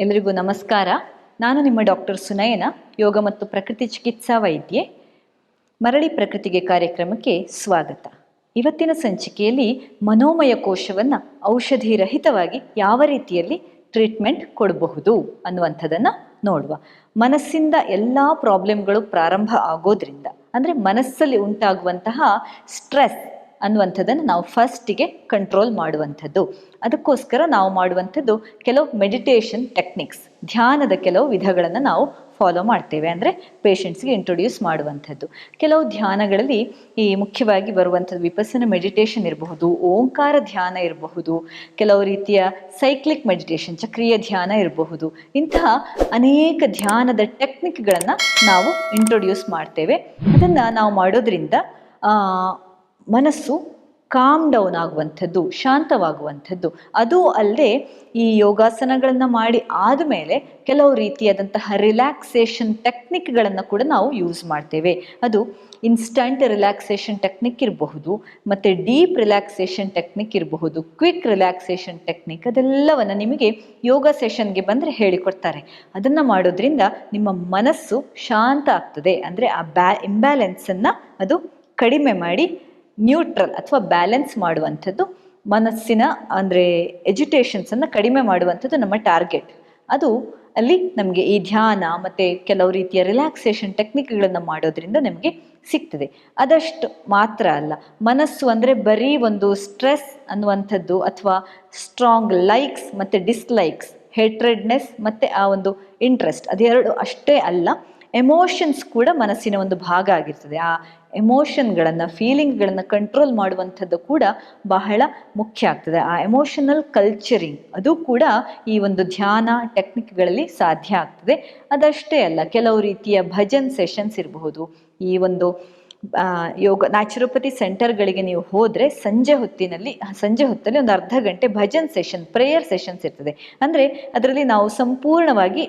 ಎಲ್ಲರಿಗೂ ನಮಸ್ಕಾರ. ನಾನು ನಿಮ್ಮ ಡಾಕ್ಟರ್ ಸುನಯನ, ಯೋಗ ಮತ್ತು ಪ್ರಕೃತಿ ಚಿಕಿತ್ಸಾ ವೈದ್ಯೆ. ಮರಳಿ ಪ್ರಕೃತಿಗೆ ಕಾರ್ಯಕ್ರಮಕ್ಕೆ ಸ್ವಾಗತ. ಇವತ್ತಿನ ಸಂಚಿಕೆಯಲ್ಲಿ ಮನೋಮಯ ಕೋಶವನ್ನು ಔಷಧಿ ರಹಿತವಾಗಿ ಯಾವ ರೀತಿಯಲ್ಲಿ ಟ್ರೀಟ್ಮೆಂಟ್ ಕೊಡಬಹುದು ಅನ್ನುವಂಥದ್ದನ್ನು ನೋಡುವ. ಮನಸ್ಸಿಂದ ಎಲ್ಲ ಪ್ರಾಬ್ಲಮ್ಗಳು ಪ್ರಾರಂಭ ಆಗೋದ್ರಿಂದ, ಅಂದರೆ ಮನಸ್ಸಲ್ಲಿ ಉಂಟಾಗುವಂತಹ ಸ್ಟ್ರೆಸ್ ಅನ್ನುವಂಥದ್ದನ್ನು ನಾವು ಫಸ್ಟಿಗೆ ಕಂಟ್ರೋಲ್ ಮಾಡುವಂಥದ್ದು. ಅದಕ್ಕೋಸ್ಕರ ನಾವು ಮಾಡುವಂಥದ್ದು ಕೆಲವು ಮೆಡಿಟೇಷನ್ ಟೆಕ್ನಿಕ್ಸ್, ಧ್ಯಾನದ ಕೆಲವು ವಿಧಗಳನ್ನು ನಾವು ಫಾಲೋ ಮಾಡ್ತೇವೆ. ಅಂದರೆ ಪೇಷಂಟ್ಸ್ಗೆ ಇಂಟ್ರೊಡ್ಯೂಸ್ ಮಾಡುವಂಥದ್ದು. ಕೆಲವು ಧ್ಯಾನಗಳಲ್ಲಿ ಈ ಮುಖ್ಯವಾಗಿ ಬರುವಂಥದ್ದು ವಿಪಸ್ಸನ ಮೆಡಿಟೇಷನ್ ಇರಬಹುದು, ಓಂಕಾರ ಧ್ಯಾನ ಇರಬಹುದು, ಕೆಲವು ರೀತಿಯ ಸೈಕ್ಲಿಕ್ ಮೆಡಿಟೇಷನ್, ಚಕ್ರೀಯ ಧ್ಯಾನ ಇರಬಹುದು. ಇಂತಹ ಅನೇಕ ಧ್ಯಾನದ ಟೆಕ್ನಿಕ್ಗಳನ್ನು ನಾವು ಇಂಟ್ರೊಡ್ಯೂಸ್ ಮಾಡ್ತೇವೆ. ಅದನ್ನು ನಾವು ಮಾಡೋದ್ರಿಂದ ಮನಸ್ಸು ಕಾಮ್ ಡೌನ್ ಆಗುವಂಥದ್ದು, ಶಾಂತವಾಗುವಂಥದ್ದು. ಅದು ಅಲ್ಲದೆ ಈ ಯೋಗಾಸನಗಳನ್ನು ಮಾಡಿ ಆದಮೇಲೆ ಕೆಲವು ರೀತಿಯಾದಂತಹ ರಿಲ್ಯಾಕ್ಸೇಷನ್ ಟೆಕ್ನಿಕ್ಗಳನ್ನು ಕೂಡ ನಾವು ಯೂಸ್ ಮಾಡ್ತೇವೆ. ಅದು ಇನ್ಸ್ಟಂಟ್ ರಿಲ್ಯಾಕ್ಸೇಷನ್ ಟೆಕ್ನಿಕ್ ಇರಬಹುದು, ಮತ್ತು ಡೀಪ್ ರಿಲ್ಯಾಕ್ಸೇಷನ್ ಟೆಕ್ನಿಕ್ ಇರಬಹುದು, ಕ್ವಿಕ್ ರಿಲ್ಯಾಕ್ಸೇಷನ್ ಟೆಕ್ನಿಕ್. ಅದೆಲ್ಲವನ್ನು ನಿಮಗೆ ಯೋಗ ಸೆಷನ್ಗೆ ಬಂದರೆ ಹೇಳಿಕೊಡ್ತಾರೆ. ಅದನ್ನು ಮಾಡೋದ್ರಿಂದ ನಿಮ್ಮ ಮನಸ್ಸು ಶಾಂತ ಆಗ್ತದೆ. ಅಂದರೆ ಆ ಇಂಬ್ಯಾಲೆನ್ಸನ್ನು ಅದು ಕಡಿಮೆ ಮಾಡಿ ನ್ಯೂಟ್ರಲ್ ಅಥವಾ ಬ್ಯಾಲೆನ್ಸ್ ಮಾಡುವಂಥದ್ದು, ಮನಸ್ಸಿನ ಅಂದರೆ ಎಜುಟೇಷನ್ಸನ್ನು ಕಡಿಮೆ ಮಾಡುವಂಥದ್ದು ನಮ್ಮ ಟಾರ್ಗೆಟ್. ಅದು ಅಲ್ಲಿ ನಮಗೆ ಈ ಧ್ಯಾನ ಮತ್ತು ಕೆಲವು ರೀತಿಯ ರಿಲ್ಯಾಕ್ಸೇಷನ್ ಟೆಕ್ನಿಕ್ಗಳನ್ನು ಮಾಡೋದ್ರಿಂದ ನಮಗೆ ಸಿಗ್ತದೆ. ಅದಷ್ಟು ಮಾತ್ರ ಅಲ್ಲ, ಮನಸ್ಸು ಅಂದರೆ ಬರೀ ಒಂದು ಸ್ಟ್ರೆಸ್ ಅನ್ನುವಂಥದ್ದು ಅಥವಾ ಸ್ಟ್ರಾಂಗ್ ಲೈಕ್ಸ್ ಮತ್ತು ಡಿಸ್ಲೈಕ್ಸ್, ಹೇಟ್ರೆಡ್ನೆಸ್ ಮತ್ತು ಆ ಒಂದು ಇಂಟ್ರೆಸ್ಟ್, ಅದೆರಡು ಅಷ್ಟೇ ಅಲ್ಲ, ಎಮೋಷನ್ಸ್ ಕೂಡ ಮನಸ್ಸಿನ ಒಂದು ಭಾಗ ಆಗಿರ್ತದೆ. ಆ ಎಮೋಷನ್ಗಳನ್ನು, ಫೀಲಿಂಗ್ಗಳನ್ನು ಕಂಟ್ರೋಲ್ ಮಾಡುವಂಥದ್ದು ಕೂಡ ಬಹಳ ಮುಖ್ಯ ಆಗ್ತದೆ. ಆ ಎಮೋಷನಲ್ ಕಲ್ಚರಿಂಗ್ ಅದು ಕೂಡ ಈ ಒಂದು ಧ್ಯಾನ ಟೆಕ್ನಿಕ್ಗಳಲ್ಲಿ ಸಾಧ್ಯ ಆಗ್ತದೆ. ಅದಷ್ಟೇ ಅಲ್ಲ, ಕೆಲವು ರೀತಿಯ ಭಜನ್ ಸೆಷನ್ಸ್ ಇರಬಹುದು. ಈ ಒಂದು ಯೋಗ ನ್ಯಾಚುರೋಪತಿ ಸೆಂಟರ್ಗಳಿಗೆ ನೀವು ಹೋದರೆ ಸಂಜೆ ಹೊತ್ತಲ್ಲಿ ಒಂದು ಅರ್ಧ ಗಂಟೆ ಭಜನ್ ಸೆಷನ್, ಪ್ರೇಯರ್ ಸೆಷನ್ಸ್ ಇರ್ತದೆ. ಅಂದರೆ ಅದರಲ್ಲಿ ನಾವು ಸಂಪೂರ್ಣವಾಗಿ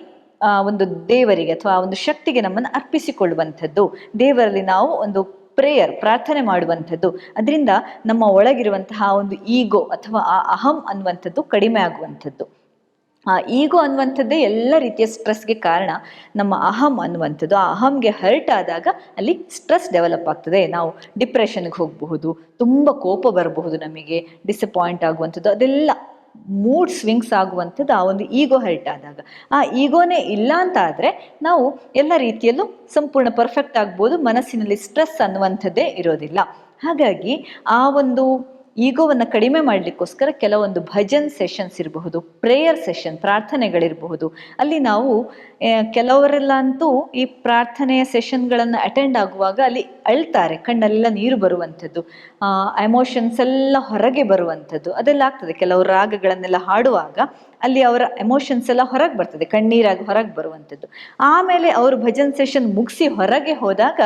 ಒಂದು ದೇವರಿಗೆ ಅಥವಾ ಒಂದು ಶಕ್ತಿಗೆ ನಮ್ಮನ್ನು ಅರ್ಪಿಸಿಕೊಳ್ಳುವಂಥದ್ದು, ದೇವರಲ್ಲಿ ನಾವು ಒಂದು ಪ್ರೇಯರ್, ಪ್ರಾರ್ಥನೆ ಮಾಡುವಂಥದ್ದು. ಅದರಿಂದ ನಮ್ಮ ಒಳಗಿರುವಂತಹ ಒಂದು ಈಗೋ ಅಥವಾ ಆ ಅಹಂ ಅನ್ನುವಂಥದ್ದು ಕಡಿಮೆ ಆಗುವಂಥದ್ದು. ಆ ಈಗೋ ಅನ್ನುವಂಥದ್ದೇ ಎಲ್ಲ ರೀತಿಯ ಸ್ಟ್ರೆಸ್ಗೆ ಕಾರಣ. ನಮ್ಮ ಅಹಂ ಅನ್ನುವಂಥದ್ದು, ಆ ಅಹಂಗೆ ಹರ್ಟ್ ಆದಾಗ ಅಲ್ಲಿ ಸ್ಟ್ರೆಸ್ ಡೆವಲಪ್ ಆಗ್ತದೆ. ನಾವು ಡಿಪ್ರೆಷನ್ಗೆ ಹೋಗಬಹುದು, ತುಂಬ ಕೋಪ ಬರಬಹುದು, ನಮಗೆ ಡಿಸಪಾಯಿಂಟ್ ಆಗುವಂಥದ್ದು, ಅದೆಲ್ಲ ಮೂಡ್ ಸ್ವಿಂಗ್ಸ್ ಆಗುವಂಥದ್ದು ಆ ಒಂದು ಈಗೋ ಹರ್ಟ್ ಆದಾಗ. ಆ ಈಗೋನೇ ಇಲ್ಲ ಅಂತ ಆದರೆ ನಾವು ಎಲ್ಲ ರೀತಿಯಲ್ಲೂ ಸಂಪೂರ್ಣ ಪರ್ಫೆಕ್ಟ್ ಆಗ್ಬೋದು, ಮನಸ್ಸಿನಲ್ಲಿ ಸ್ಟ್ರೆಸ್ ಅನ್ನುವಂಥದ್ದೇ ಇರೋದಿಲ್ಲ. ಹಾಗಾಗಿ ಆ ಒಂದು ಈಗೋವನ್ನು ಕಡಿಮೆ ಮಾಡಲಿಕ್ಕೋಸ್ಕರ ಕೆಲವೊಂದು ಭಜನ್ ಸೆಷನ್ಸ್ ಇರಬಹುದು, ಪ್ರೇಯರ್ ಸೆಷನ್, ಪ್ರಾರ್ಥನೆಗಳಿರಬಹುದು. ಅಲ್ಲಿ ನಾವು ಕೆಲವರೆಲ್ಲ ಅಂತೂ ಈ ಪ್ರಾರ್ಥನೆಯ ಸೆಷನ್ಗಳನ್ನು ಅಟೆಂಡ್ ಆಗುವಾಗ ಅಲ್ಲಿ ಅಳ್ತಾರೆ, ಕಣ್ಣೆಲ್ಲ ನೀರು ಬರುವಂಥದ್ದು, ಎಮೋಷನ್ಸ್ ಎಲ್ಲ ಹೊರಗೆ ಬರುವಂಥದ್ದು, ಅದೆಲ್ಲ ಆಗ್ತದೆ. ಕೆಲವು ರಾಗಗಳನ್ನೆಲ್ಲ ಹಾಡುವಾಗ ಅಲ್ಲಿ ಅವರ ಎಮೋಷನ್ಸ್ ಎಲ್ಲ ಹೊರಗೆ ಬರ್ತದೆ, ಕಣ್ಣೀರಾಗಿ ಹೊರಗೆ ಬರುವಂಥದ್ದು. ಆಮೇಲೆ ಅವರು ಭಜನ್ ಸೆಷನ್ ಮುಗಿಸಿ ಹೊರಗೆ ಹೋದಾಗ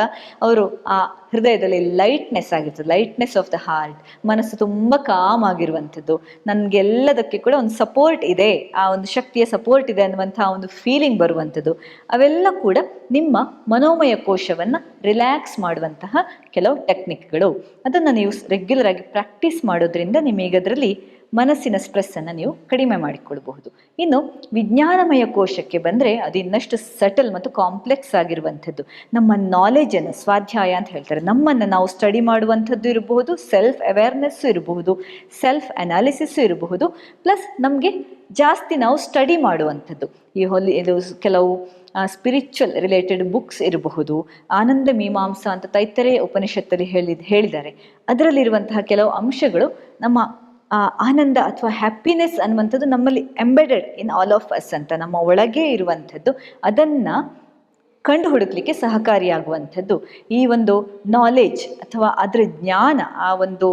ಅವರು ಆ ಹೃದಯದಲ್ಲಿ ಲೈಟ್ನೆಸ್ ಆಗಿರ್ತದೆ, ಲೈಟ್ನೆಸ್ ಆಫ್ ದ ಹಾರ್ಟ್, ಮನಸ್ಸು ತುಂಬ ಕಾಮ್ ಆಗಿರುವಂಥದ್ದು, ನನಗೆಲ್ಲದಕ್ಕೆ ಕೂಡ ಒಂದು ಸಪೋರ್ಟ್ ಇದೆ, ಆ ಒಂದು ಶಕ್ತಿಯ ಸಪೋರ್ಟ್ ಇದೆ ಅನ್ನುವಂಥ ಒಂದು ಫೀಲಿಂಗ್ ಬರುವಂಥದ್ದು. ಅವೆಲ್ಲ ಕೂಡ ನಿಮ್ಮ ಮನೋಮಯ ಕೋಶವನ್ನು ರಿಲ್ಯಾಕ್ಸ್ ಮಾಡುವಂತಹ ಕೆಲವು ಟೆಕ್ನಿಕ್ಗಳು. ಅದನ್ನು ನೀವು ರೆಗ್ಯುಲರ್ ಆಗಿ ಪ್ರಾಕ್ಟೀಸ್ ಮಾಡೋದ್ರಿಂದ ನಿಮಗೆ ಅದರಲ್ಲಿ ಮನಸ್ಸಿನ ಸ್ಟ್ರೆಸ್ಸನ್ನು ನೀವು ಕಡಿಮೆ ಮಾಡಿಕೊಳ್ಬಹುದು. ಇನ್ನು ವಿಜ್ಞಾನಮಯ ಕೋಶಕ್ಕೆ ಬಂದರೆ ಅದು ಇನ್ನಷ್ಟು ಸಟಲ್ ಮತ್ತು ಕಾಂಪ್ಲೆಕ್ಸ್ ಆಗಿರುವಂಥದ್ದು. ನಮ್ಮ ನಾಲೆಜನ್ನು, ಸ್ವಾಧ್ಯಾಯ ಅಂತ ಹೇಳ್ತಾರೆ, ನಮ್ಮನ್ನು ನಾವು ಸ್ಟಡಿ ಮಾಡುವಂಥದ್ದು ಇರಬಹುದು, ಸೆಲ್ಫ್ ಅವೇರ್ನೆಸ್ಸು ಇರಬಹುದು, ಸೆಲ್ಫ್ ಅನಾಲಿಸಿಸ್ಸು ಇರಬಹುದು, ಪ್ಲಸ್ ನಮಗೆ ಜಾಸ್ತಿ ನಾವು ಸ್ಟಡಿ ಮಾಡುವಂಥದ್ದು. ಇದು ಕೆಲವು ಸ್ಪಿರಿಚುವಲ್ ರಿಲೇಟೆಡ್ ಬುಕ್ಸ್ ಇರಬಹುದು. ಆನಂದ ಮೀಮಾಂಸಾ ಅಂತ ತೈತ್ತರೇಯ ಉಪನಿಷತ್ತಲ್ಲಿ ಹೇಳಿದ್ದಾರೆ. ಅದರಲ್ಲಿರುವಂತಹ ಕೆಲವು ಅಂಶಗಳು ನಮ್ಮ ಆನಂದ ಅಥವಾ ಹ್ಯಾಪಿನೆಸ್ ಅನ್ನುವಂಥದ್ದು ನಮ್ಮಲ್ಲಿ embedded in all of us ಅಂತ, ನಮ್ಮ ಒಳಗೆ ಇರುವಂಥದ್ದು, ಅದನ್ನು ಕಂಡು ಹುಡುಕ್ಲಿಕ್ಕೆ ಸಹಕಾರಿಯಾಗುವಂಥದ್ದು. ಈ ಒಂದು ನಾಲೆಜ್ ಅಥವಾ ಅದರ ಜ್ಞಾನ, ಆ ಒಂದು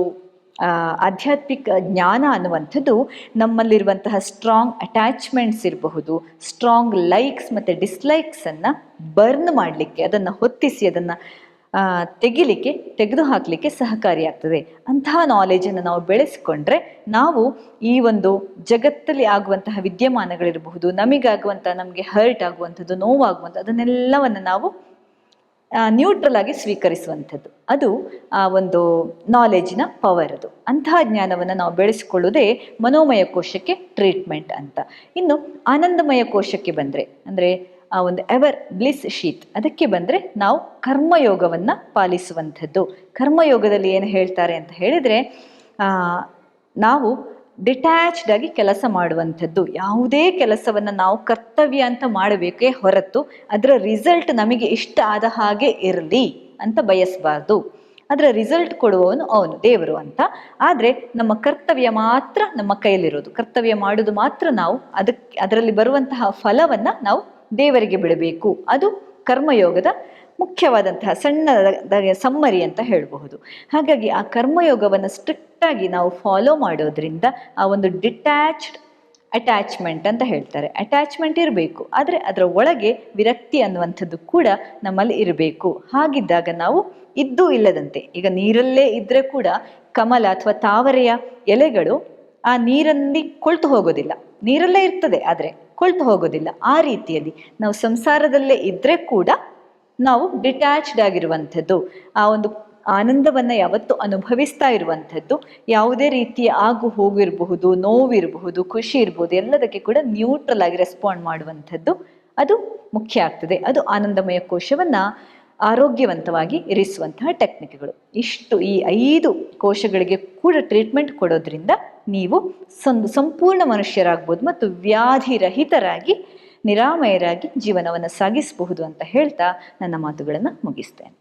ಆಧ್ಯಾತ್ಮಿಕ ಜ್ಞಾನ ಅನ್ನುವಂಥದ್ದು ನಮ್ಮಲ್ಲಿರುವಂತಹ ಸ್ಟ್ರಾಂಗ್ ಅಟ್ಯಾಚ್ಮೆಂಟ್ಸ್ ಇರಬಹುದು, ಸ್ಟ್ರಾಂಗ್ ಲೈಕ್ಸ್ ಮತ್ತು ಡಿಸ್ಲೈಕ್ಸನ್ನು ಬರ್ನ್ ಮಾಡಲಿಕ್ಕೆ, ಅದನ್ನು ಹೊತ್ತಿಸಿ ಅದನ್ನು ತೆಗೆದು ಹಾಕಲಿಕ್ಕೆ ಸಹಕಾರಿಯಾಗ್ತದೆ. ಅಂತಹ ನಾಲೆಜನ್ನು ನಾವು ಬೆಳೆಸಿಕೊಂಡ್ರೆ ನಾವು ಈ ಒಂದು ಜಗತ್ತಲ್ಲಿ ಆಗುವಂತಹ ವಿದ್ಯಮಾನಗಳಿರಬಹುದು, ನಮಗೆ ಹರ್ಟ್ ಆಗುವಂಥದ್ದು, ನೋವಾಗುವಂಥದ್ದು, ಅದನ್ನೆಲ್ಲವನ್ನು ನಾವು ನ್ಯೂಟ್ರಲ್ ಆಗಿ ಸ್ವೀಕರಿಸುವಂಥದ್ದು. ಅದು ಆ ಒಂದು ನಾಲೆಜಿನ ಪವರ್. ಅದು ಅಂತಹ ಜ್ಞಾನವನ್ನು ನಾವು ಬೆಳೆಸಿಕೊಳ್ಳುವುದೇ ಮನೋಮಯ ಕೋಶಕ್ಕೆ ಟ್ರೀಟ್ಮೆಂಟ್ ಅಂತ. ಇನ್ನು ಆನಂದಮಯ ಕೋಶಕ್ಕೆ ಬಂದರೆ, ಅಂದರೆ ಆ ಒಂದು ಎವರ್ ಬ್ಲಿಸ್ ಶೀತ್, ಅದಕ್ಕೆ ಬಂದರೆ ನಾವು ಕರ್ಮಯೋಗವನ್ನು ಪಾಲಿಸುವಂಥದ್ದು. ಕರ್ಮಯೋಗದಲ್ಲಿ ಏನು ಹೇಳ್ತಾರೆ ಅಂತ ಹೇಳಿದರೆ, ನಾವು ಡಿಟ್ಯಾಚ್ಡ್ ಆಗಿ ಕೆಲಸ ಮಾಡುವಂಥದ್ದು. ಯಾವುದೇ ಕೆಲಸವನ್ನು ನಾವು ಕರ್ತವ್ಯ ಅಂತ ಮಾಡಬೇಕೇ ಹೊರತು ಅದರ ರಿಸಲ್ಟ್ ನಮಗೆ ಇಷ್ಟ ಆದ ಹಾಗೆ ಇರಲಿ ಅಂತ ಬಯಸಬಾರ್ದು. ಅದರ ರಿಸಲ್ಟ್ ಕೊಡುವವನು ಅವನು ದೇವರು ಅಂತ. ಆದರೆ ನಮ್ಮ ಕರ್ತವ್ಯ ಮಾತ್ರ ನಮ್ಮ ಕೈಯಲ್ಲಿರೋದು. ಕರ್ತವ್ಯ ಮಾಡೋದು ಮಾತ್ರ ನಾವು, ಅದರಲ್ಲಿ ಬರುವಂತಹ ಫಲವನ್ನು ನಾವು ದೇವರಿಗೆ ಬಿಡಬೇಕು. ಅದು ಕರ್ಮಯೋಗದ ಮುಖ್ಯವಾದಂತಹ ಸಣ್ಣ ಸಮ್ಮರಿ ಅಂತ ಹೇಳಬಹುದು. ಹಾಗಾಗಿ ಆ ಕರ್ಮಯೋಗವನ್ನು ಸ್ಟ್ರಿಕ್ಟಾಗಿ ನಾವು ಫಾಲೋ ಮಾಡೋದ್ರಿಂದ ಆ ಒಂದು ಡಿಟ್ಯಾಚ್ಡ್ ಅಟ್ಯಾಚ್ಮೆಂಟ್ ಅಂತ ಹೇಳ್ತಾರೆ, ಅಟ್ಯಾಚ್ಮೆಂಟ್ ಇರಬೇಕು, ಆದರೆ ಅದರ ಒಳಗೆ ವಿರಕ್ತಿ ಅನ್ನುವಂಥದ್ದು ಕೂಡ ನಮ್ಮಲ್ಲಿ ಇರಬೇಕು. ಹಾಗಿದ್ದಾಗ ನಾವು ಇದ್ದೂ ಇಲ್ಲದಂತೆ, ಈಗ ನೀರಲ್ಲೇ ಇದ್ದರೆ ಕೂಡ ಕಮಲ ಅಥವಾ ತಾವರೆಯ ಎಲೆಗಳು ಆ ನೀರಲ್ಲಿ ಕೊಳ್ತು ಹೋಗೋದಿಲ್ಲ, ನೀರಲ್ಲೇ ಇರ್ತದೆ ಆದರೆ ಕೊಳ್ತು ಹೋಗೋದಿಲ್ಲ. ಆ ರೀತಿಯಲ್ಲಿ ನಾವು ಸಂಸಾರದಲ್ಲೇ ಇದ್ದರೆ ಕೂಡ ನಾವು ಡಿಟ್ಯಾಚ್ಡ್ ಆಗಿರುವಂಥದ್ದು, ಆ ಒಂದು ಆನಂದವನ್ನು ಯಾವತ್ತೂ ಅನುಭವಿಸ್ತಾ ಇರುವಂಥದ್ದು. ಯಾವುದೇ ರೀತಿಯ ಆಗು ಹೋಗಿರಬಹುದು, ನೋವಿರಬಹುದು, ಖುಷಿ ಇರ್ಬೋದು, ಎಲ್ಲದಕ್ಕೆ ಕೂಡ ನ್ಯೂಟ್ರಲ್ ಆಗಿ ರೆಸ್ಪಾಂಡ್ ಮಾಡುವಂಥದ್ದು ಅದು ಮುಖ್ಯ ಆಗ್ತದೆ. ಅದು ಆನಂದಮಯ ಕೋಶವನ್ನು ಆರೋಗ್ಯವಂತವಾಗಿ ಇರಿಸುವಂತಹ ಟೆಕ್ನಿಕ್ಗಳು. ಇಷ್ಟು ಈ 5 ಕೋಶಗಳಿಗೆ ಕೂಡ ಟ್ರೀಟ್ಮೆಂಟ್ ಕೊಡೋದ್ರಿಂದ ನೀವು ಸಂಪೂರ್ಣ ಮನುಷ್ಯರಾಗ್ಬೋದು ಮತ್ತು ವ್ಯಾಧಿರಹಿತರಾಗಿ ನಿರಾಮಯರಾಗಿ ಜೀವನವನ್ನು ಸಾಗಿಸಬಹುದು ಅಂತ ಹೇಳ್ತಾ ನನ್ನ ಮಾತುಗಳನ್ನು ಮುಗಿಸ್ತೇನೆ.